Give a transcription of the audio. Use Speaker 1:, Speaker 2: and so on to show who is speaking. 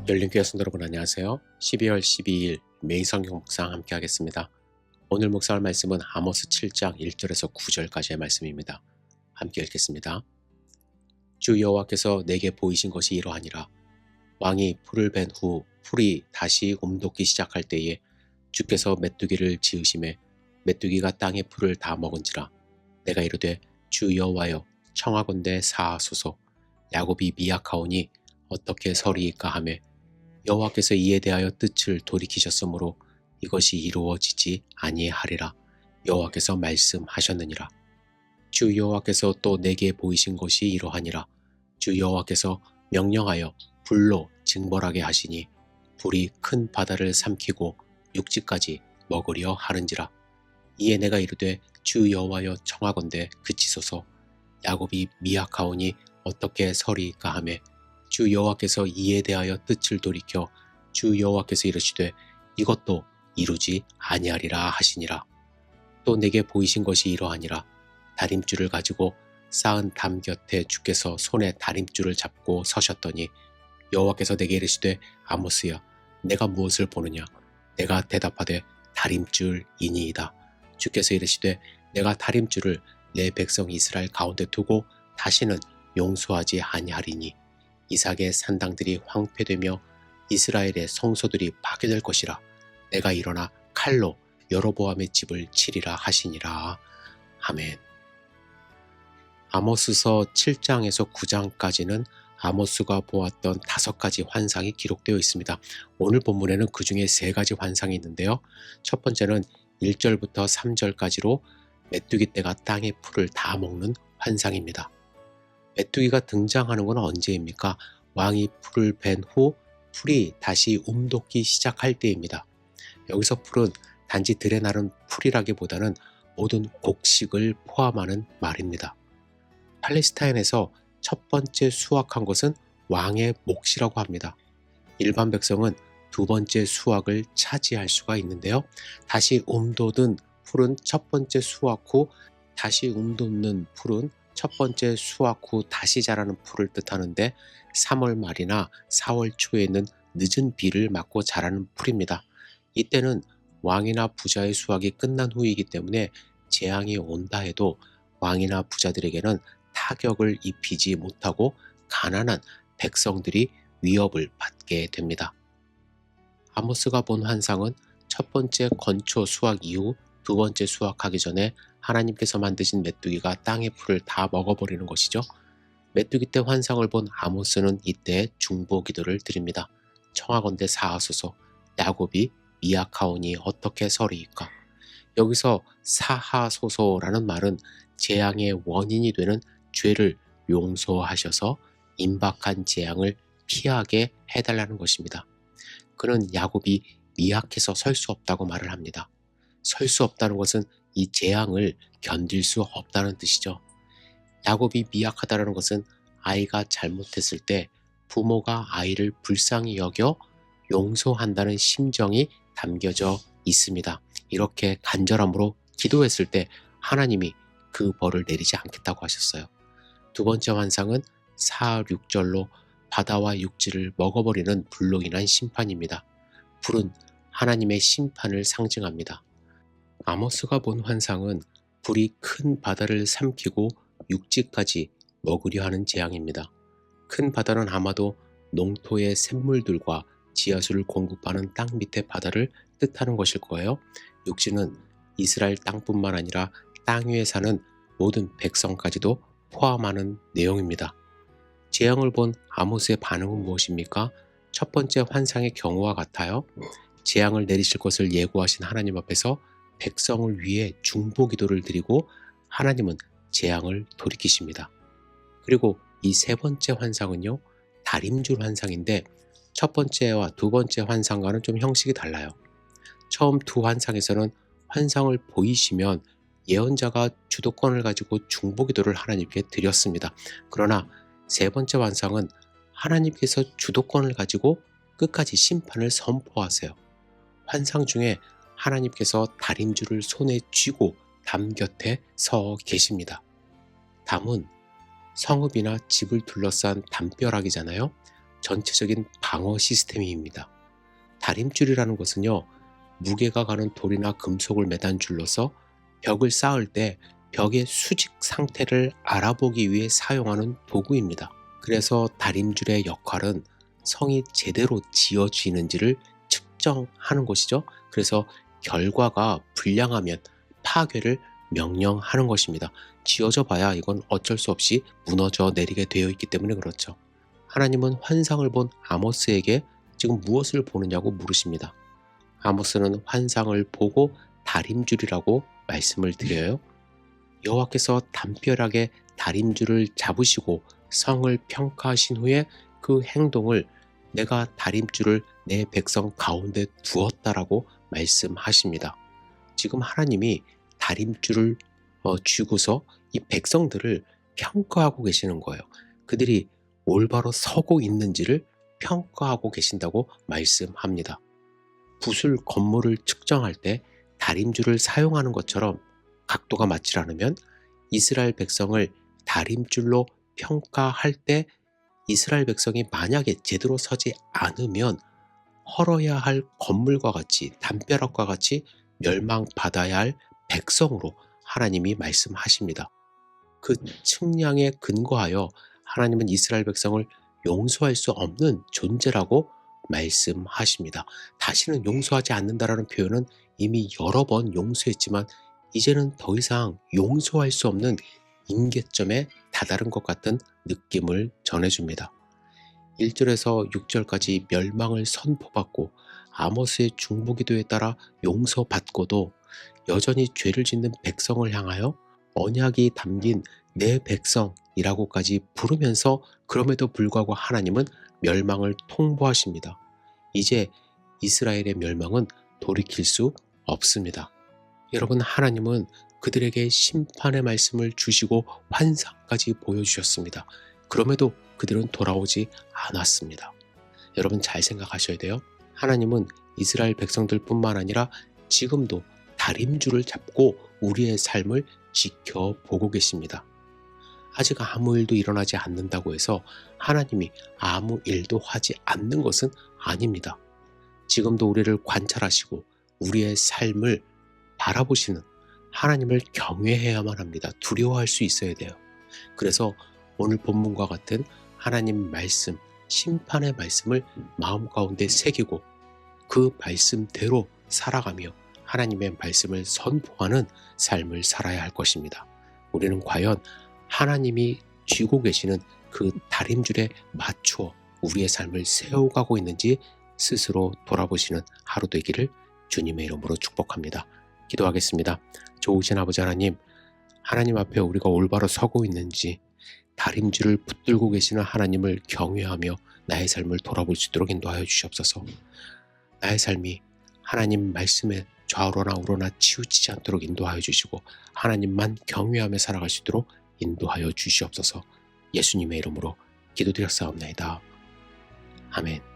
Speaker 1: 열린교회 성도 여러분 안녕하세요. 12월 12일 매일 성경 묵상 함께 하겠습니다. 오늘 묵상할 말씀은 아모스 7장 1절에서 9절까지의 말씀입니다. 함께 읽겠습니다. 주 여호와께서 내게 보이신 것이 이러하니라. 왕이 풀을 벤 후 풀이 다시 움돋기 시작할 때에 주께서 메뚜기를 지으심에 메뚜기가 땅의 풀을 다 먹은지라. 내가 이르되 주 여호와여 청하건대 사하소서. 야곱이 미약하오니 어떻게 서리이까 하매 여호와께서 이에 대하여 뜻을 돌이키셨으므로 이것이 이루어지지 아니하리라. 여호와께서 말씀하셨느니라. 주 여호와께서 또 내게 보이신 것이 이러하니라. 주 여호와께서 명령하여 불로 징벌하게 하시니 불이 큰 바다를 삼키고 육지까지 먹으려 하는지라. 이에 내가 이르되 주 여호와여 청하건대 그치소서. 야곱이 미약하오니 어떻게 서리이까 하매 주 여호와께서 이에 대하여 뜻을 돌이켜 주 여호와께서 이르시되 이것도 이루지 아니하리라 하시니라. 또 내게 보이신 것이 이러하니라. 다림줄을 가지고 쌓은 담 곁에 주께서 손에 다림줄을 잡고 서셨더니 여호와께서 내게 이르시되 아모스야 내가 무엇을 보느냐. 내가 대답하되 다림줄이니이다. 주께서 이르시되 내가 다림줄을 내 백성 이스라엘 가운데 두고 다시는 용서하지 아니하리니 이삭의 산당들이 황폐되며 이스라엘의 성소들이 파괴될 것이라. 내가 일어나 칼로 여로보암의 집을 치리라 하시니라. 아멘. 아모스서 7장에서 9장까지는 아모스가 보았던 5가지 환상이 기록되어 있습니다. 오늘 본문에는 그 중에 3가지 환상이 있는데요. 첫 번째는 1절부터 3절까지로 메뚜기 떼가 땅의 풀을 다 먹는 환상입니다. 메뚜기가 등장하는 건 언제입니까? 왕이 풀을 벤 후 풀이 다시 움돋기 시작할 때입니다. 여기서 풀은 단지 들에 나른 풀이라기보다는 모든 곡식을 포함하는 말입니다. 팔레스타인에서 첫 번째 수확한 것은 왕의 몫이라고 합니다. 일반 백성은 두 번째 수확을 차지할 수가 있는데요. 다시 움돋은 풀은 첫 번째 수확 후 다시 움돋는 풀은 첫 번째 수확 후 다시 자라는 풀을 뜻하는데 3월 말이나 4월 초에 있는 늦은 비를 맞고 자라는 풀입니다. 이때는 왕이나 부자의 수확이 끝난 후이기 때문에 재앙이 온다 해도 왕이나 부자들에게는 타격을 입히지 못하고 가난한 백성들이 위협을 받게 됩니다. 아모스가 본 환상은 첫 번째 건초 수확 이후 두 번째 수확하기 전에 하나님께서 만드신 메뚜기가 땅의 풀을 다 먹어버리는 것이죠. 메뚜기 때 환상을 본 아모스는 이때 중보 기도를 드립니다. 청하건대 사하소서. 야곱이 미약하오니 어떻게 서리이까. 여기서 사하소서라는 말은 재앙의 원인이 되는 죄를 용서하셔서 임박한 재앙을 피하게 해달라는 것입니다. 그는 야곱이 미약해서 설 수 없다고 말을 합니다. 설 수 없다는 것은 이 재앙을 견딜 수 없다는 뜻이죠. 야곱이 미약하다는 것은 아이가 잘못했을 때 부모가 아이를 불쌍히 여겨 용서한다는 심정이 담겨져 있습니다. 이렇게 간절함으로 기도했을 때 하나님이 그 벌을 내리지 않겠다고 하셨어요. 두 번째 환상은 4, 6절로 바다와 육지를 먹어버리는 불로 인한 심판입니다. 불은 하나님의 심판을 상징합니다. 아모스가 본 환상은 불이 큰 바다를 삼키고 육지까지 먹으려 하는 재앙입니다. 큰 바다는 아마도 농토의 샘물들과 지하수를 공급하는 땅 밑의 바다를 뜻하는 것일 거예요. 육지는 이스라엘 땅뿐만 아니라 땅 위에 사는 모든 백성까지도 포함하는 내용입니다. 재앙을 본 아모스의 반응은 무엇입니까? 첫 번째 환상의 경우와 같아요. 재앙을 내리실 것을 예고하신 하나님 앞에서 백성을 위해 중보 기도를 드리고 하나님은 재앙을 돌이키십니다. 그리고 이 세 번째 환상은요, 다림줄 환상인데 첫 번째와 두 번째 환상과는 좀 형식이 달라요. 처음 두 환상에서는 환상을 보이시면 예언자가 주도권을 가지고 중보 기도를 하나님께 드렸습니다. 그러나 세 번째 환상은 하나님께서 주도권을 가지고 끝까지 심판을 선포하세요. 환상 중에 하나님께서 다림줄을 손에 쥐고 담 곁에 서 계십니다. 담은 성읍이나 집을 둘러싼 담벼락이잖아요. 전체적인 방어 시스템입니다. 다림줄이라는 것은요, 무게가 가는 돌이나 금속을 매단 줄로서 벽을 쌓을 때 벽의 수직 상태를 알아보기 위해 사용하는 도구입니다. 그래서 다림줄의 역할은 성이 제대로 지어지는지를 측정하는 것이죠. 그래서 결과가 불량하면 파괴를 명령하는 것입니다. 지어져 봐야 이건 어쩔 수 없이 무너져 내리게 되어 있기 때문에 그렇죠. 하나님은 환상을 본 아모스에게 지금 무엇을 보느냐고 물으십니다. 아모스는 환상을 보고 다림줄이라고 말씀을 드려요. 여호와께서 담벼락에 다림줄을 잡으시고 성을 평가하신 후에 그 행동을 내가 다림줄을 내 백성 가운데 두었다라고 말씀하십니다. 지금 하나님이 다림줄을 쥐고서 이 백성들을 평가하고 계시는 거예요. 그들이 올바로 서고 있는지를 평가하고 계신다고 말씀합니다. 부술 건물을 측정할 때 다림줄을 사용하는 것처럼 각도가 맞지 않으면 이스라엘 백성을 다림줄로 평가할 때 이스라엘 백성이 만약에 제대로 서지 않으면 헐어야 할 건물과 같이 담벼락과 같이 멸망받아야 할 백성으로 하나님이 말씀하십니다. 그 측량에 근거하여 하나님은 이스라엘 백성을 용서할 수 없는 존재라고 말씀하십니다. 다시는 용서하지 않는다라는 표현은 이미 여러 번 용서했지만 이제는 더 이상 용서할 수 없는 임계점에 다다른 것 같은 느낌을 전해줍니다. 1절에서 6절까지 멸망을 선포받고 아모스의 중보기도에 따라 용서받고도 여전히 죄를 짓는 백성을 향하여 언약이 담긴 내 백성이라고까지 부르면서 그럼에도 불구하고 하나님은 멸망을 통보하십니다. 이제 이스라엘의 멸망은 돌이킬 수 없습니다. 여러분, 하나님은 그들에게 심판의 말씀을 주시고 환상까지 보여주셨습니다. 그럼에도 그들은 돌아오지 않았습니다. 여러분, 잘 생각하셔야 돼요. 하나님은 이스라엘 백성들뿐만 아니라 지금도 다림줄을 잡고 우리의 삶을 지켜보고 계십니다. 아직 아무 일도 일어나지 않는다고 해서 하나님이 아무 일도 하지 않는 것은 아닙니다. 지금도 우리를 관찰하시고 우리의 삶을 바라보시는 하나님을 경외해야만 합니다. 두려워할 수 있어야 돼요. 그래서 오늘 본문과 같은 하나님 말씀, 심판의 말씀을 마음 가운데 새기고 그 말씀대로 살아가며 하나님의 말씀을 선포하는 삶을 살아야 할 것입니다. 우리는 과연 하나님이 쥐고 계시는 그 다림줄에 맞추어 우리의 삶을 세워가고 있는지 스스로 돌아보시는 하루 되기를 주님의 이름으로 축복합니다. 기도하겠습니다. 좋으신 아버지 하나님, 하나님 앞에 우리가 올바로 서고 있는지 다림줄을 붙들고 계시는 하나님을 경외하며 나의 삶을 돌아볼 수 있도록 인도하여 주시옵소서. 나의 삶이 하나님 말씀에 좌우로나 우로나 치우치지 않도록 인도하여 주시고 하나님만 경외하며 살아갈 수 있도록 인도하여 주시옵소서. 예수님의 이름으로 기도드렸사옵나이다. 아멘.